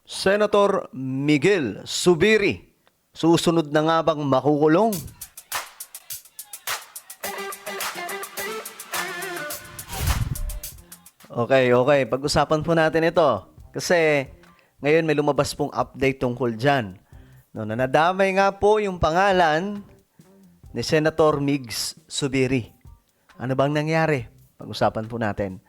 Senator Miguel Zubiri, susunod na nga bang makukulong? Okay. Pag-usapan po natin ito. Kasi ngayon may lumabas pong update tungkol dyan. No, na nadamay nga po yung pangalan ni Senator Migs Zubiri. Ano bang nangyari? Pag-usapan po natin.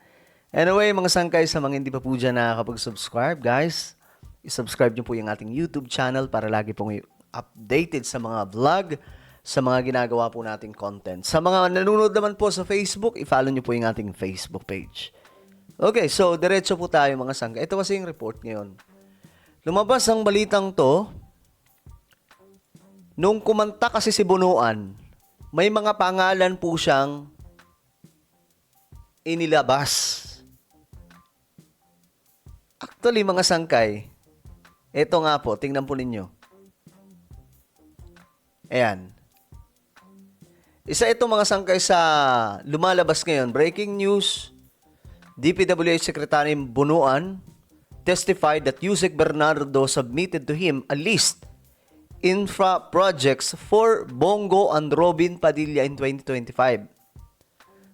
Anyway, mga sangkay, sa mga hindi pa po dyan nakakapag-subscribe, guys, i-subscribe nyo po yung ating YouTube channel para lagi pong updated sa mga vlog, sa mga ginagawa po nating content. Sa mga nanonood naman po sa Facebook, i-follow nyo po yung ating Facebook page. Okay, so diretso po tayo mga sangkay. Ito kasi yung report ngayon. Lumabas ang balitang to, nung kumanta kasi si Bunuan, may mga pangalan po siyang inilabas. Actually, mga sangkay, ito nga po, tingnan po ninyo. Ayan. Isa ito mga sangkay sa lumalabas ngayon. Breaking news, DPWH Secretary Bunuan testified that Yusek Bernardo submitted to him a list infra projects for Bongo and Robin Padilla in 2025.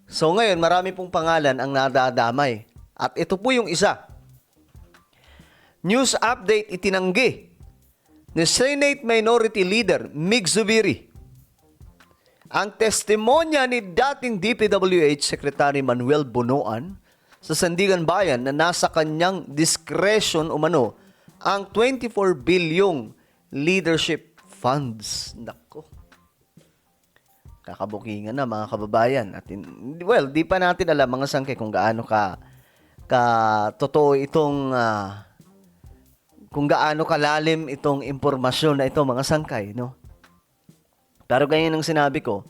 So ngayon, marami pong pangalan ang nadadamay. At ito po yung isa. News update itinanggi ni Senate Minority Leader Mig Zubiri ang testimonya ni dating DPWH Secretary Manuel Bunuan sa Sandigan Bayan na nasa kanyang discretion umano ang 24 bilyong leadership funds. Nako. Kakabukingan na mga kababayan. At well, di pa natin alam mga sangkay kung gaano ka totoo itong kung gaano kalalim itong impormasyon na ito mga sangkay, no? Pero ganyan ang sinabi ko.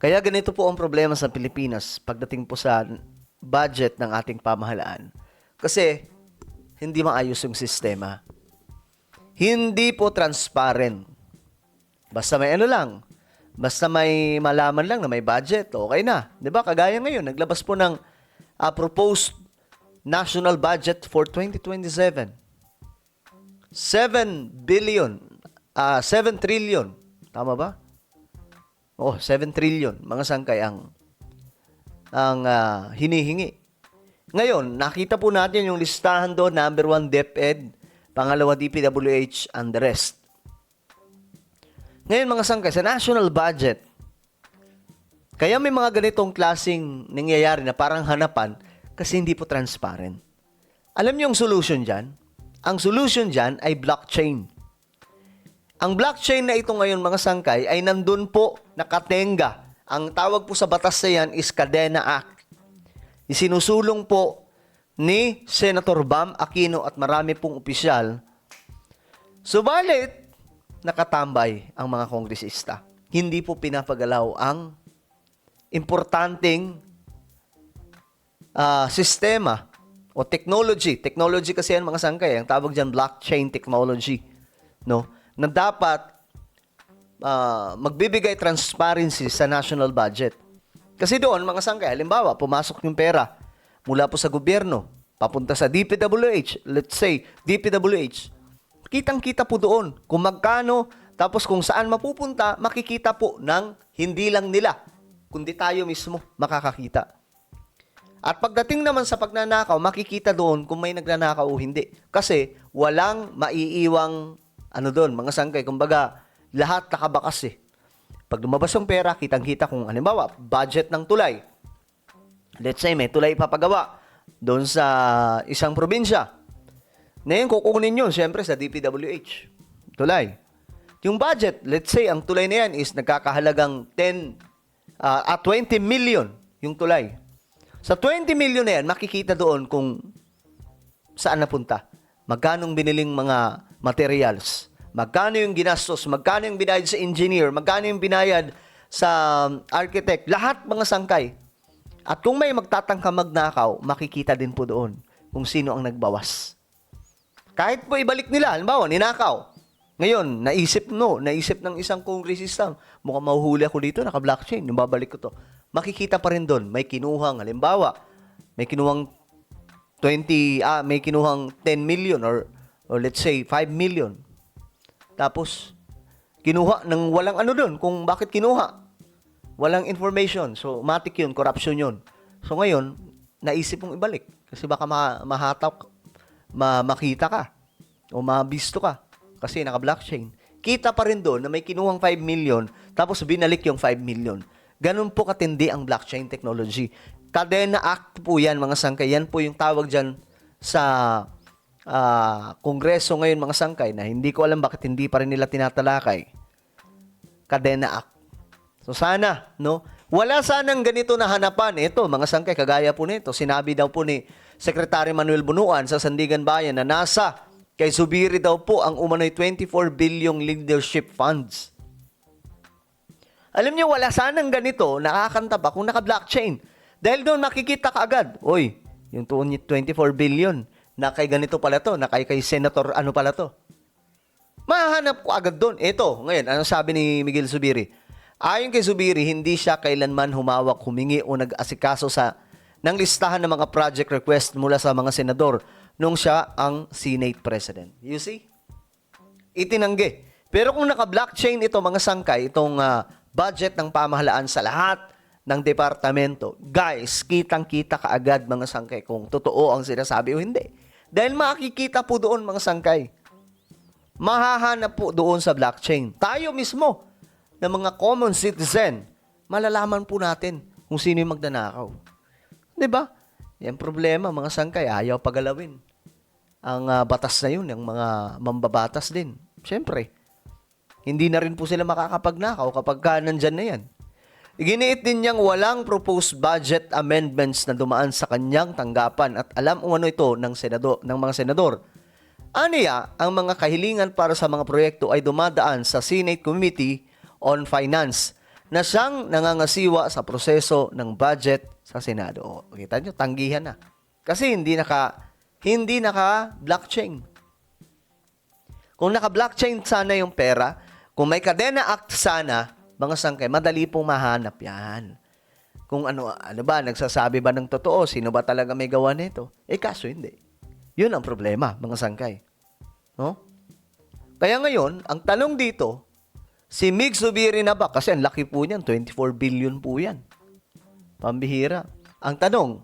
Kaya ganito po ang problema sa Pilipinas pagdating po sa budget ng ating pamahalaan. Kasi hindi maayos yung sistema. Hindi po transparent. Basta may ano lang. Basta may malaman lang na may budget, okay na. 'Di ba? Kagaya ngayon, naglabas po ng proposed national budget for 2027. 7 trillion. Tama ba? Oh, 7 trillion. Mga sangkay ang hinihingi. Ngayon, nakita po natin yung listahan doon, number 1 DepEd, pangalawa DPWH, and the rest. Ngayon mga sangkay, sa national budget, kaya may mga ganitong klaseng nangyayari na parang hanapan kasi hindi po transparent. Alam niyo yung solution dyan? Ang solution dyan ay blockchain. Ang blockchain na ito ngayon mga sangkay ay nandun po nakatenga. Ang tawag po sa batas na yan is Cadena Act. Isinusulong po ni Senator Bam Aquino at marami pong opisyal. Subalit, nakatambay ang mga kongresista. Hindi po pinapagalaw ang importanteng sistema o technology. Technology kasi yan mga sangkay. Ang tawag dyan blockchain technology. No? Na dapat magbibigay transparency sa national budget. Kasi doon, mga sangkay, halimbawa, pumasok yung pera mula po sa gobyerno, papunta sa DPWH, let's say, DPWH, kitang-kita po doon kung magkano, tapos kung saan mapupunta, makikita po ng hindi lang nila, kundi tayo mismo makakakita. At pagdating naman sa pagnanakaw, makikita doon kung may nagnanakaw o hindi. Kasi walang maiiwang doon, mga sangkay, kumbaga, lahat nakabakas eh. Pag lumabas yung pera, kitang-kita kung halimbawa, budget ng tulay. Let's say, may tulay ipapagawa doon sa isang probinsya. Ngayon, kukunin nyo, siyempre, sa DPWH. Tulay. Yung budget, let's say, ang tulay na yan is nagkakahalagang 20 million yung tulay. Sa 20 million na yan, makikita doon kung saan napunta. Magkano biniling mga materials. Magkano yung ginastos. Magkano yung binayad sa engineer. Magkano yung binayad sa architect. Lahat mga sangkay. At kung may magtatangka magnakaw, makikita din po doon kung sino ang nagbawas. Kahit po ibalik nila, halimbawa, ninakaw. Ngayon, naisip ng isang kongresista, mukhang mahuhuli ako dito, naka-blockchain, yung babalik ko to. Makikita pa rin doon, may kinuhang, halimbawa, may kinuhang 10 million or or let's say 5 million. Tapos, kinuha ng walang ano doon kung bakit kinuha. Walang information. So, matik yun, corruption yun. So, ngayon, naisip mong ibalik. Kasi baka mahatak, makita ka o mabisto ka kasi naka-blockchain. Kita pa rin doon na may kinuhang 5 million tapos binalik yung 5 million. Ganun po katindi ang blockchain technology. Cadena Act po yan, mga sangkay. Yan po yung tawag dyan sa Kongreso ngayon, mga sangkay, na hindi ko alam bakit hindi pa rin nila tinatalakay. Cadena Act. So sana, no? Wala sanang ganito na hanapan. Ito, mga sangkay, kagaya po nito. Sinabi daw po ni Secretary Manuel Bunuan sa Sandigan Bayan na nasa kay Zubiri daw po ang umano'y 24 billion leadership funds. Alam niyo, wala sanang ganito, nakakanta pa kung naka-blockchain. Dahil doon makikita ka agad, oy, yung 24 billion, na kay ganito pala to, na kay Senator ano pala to. Mahanap ko agad doon. Ito, ngayon, ano sabi ni Miguel Zubiri? Ayon kay Zubiri, hindi siya kailanman humawak, humingi o nag-asikaso ng listahan ng mga project request mula sa mga senador nung siya ang Senate President. You see? Itinanggi. Pero kung naka-blockchain ito, mga sangkay, itong budget ng pamahalaan sa lahat ng departamento, guys, kitang-kita kaagad, mga sangkay, kung totoo ang sinasabi o hindi. Dahil makikita po doon, mga sangkay. Mahahanap po doon sa blockchain. Tayo mismo, na mga common citizen, malalaman po natin kung sino yung magnanakaw. Diba? Yan problema, mga sangkay, ayaw pagalawin. Ang batas na yun, yung mga mambabatas din. Siyempre, hindi na rin po sila makakapagnakaw kapag nandyan na yan. Iginiit din niyang walang proposed budget amendments na dumaan sa kanyang tanggapan at alam umano ito ng mga senador. Aniya, ang mga kahilingan para sa mga proyekto ay dumadaan sa Senate Committee on Finance na siyang nangangasiwa sa proseso ng budget sa Senado. O, kita nyo, tanggihan na. Kasi hindi naka-blockchain. Kung naka-blockchain sana yung pera, kung may Cadena Act sana, mga sangkay, madali pong mahanap yan. Kung ano ba, nagsasabi ba ng totoo, sino ba talaga may gawa nito? Kaso hindi. Yun ang problema, mga sangkay. No? Kaya ngayon, ang tanong dito, si Mig Zubiri na ba? Kasi ang laki po niyan, 24 billion po yan. Pambihira. Ang tanong,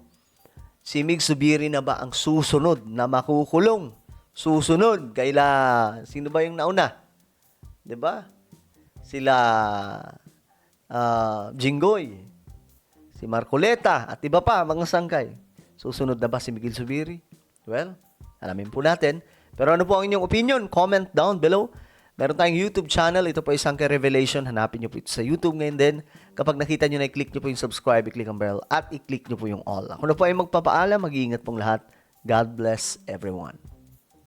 si Mig Zubiri na ba ang susunod na makukulong? Susunod, sino ba yung nauna? 'Di ba? Sila Jinggoy, si Marcoleta, at iba pa, mga sangkay. Susunod na ba si Miguel Zubiri? Well, alamin po natin. Pero ano po ang inyong opinion? Comment down below. Meron tayong YouTube channel. Ito po ay Sangkay Revelation. Hanapin nyo po ito sa YouTube ngayon din. Kapag nakita nyo na, i-click nyo po yung subscribe, i-click ang bell, at i-click nyo po yung all. Ako na po ay magpapaalam. Mag-iingat pong lahat. God bless everyone.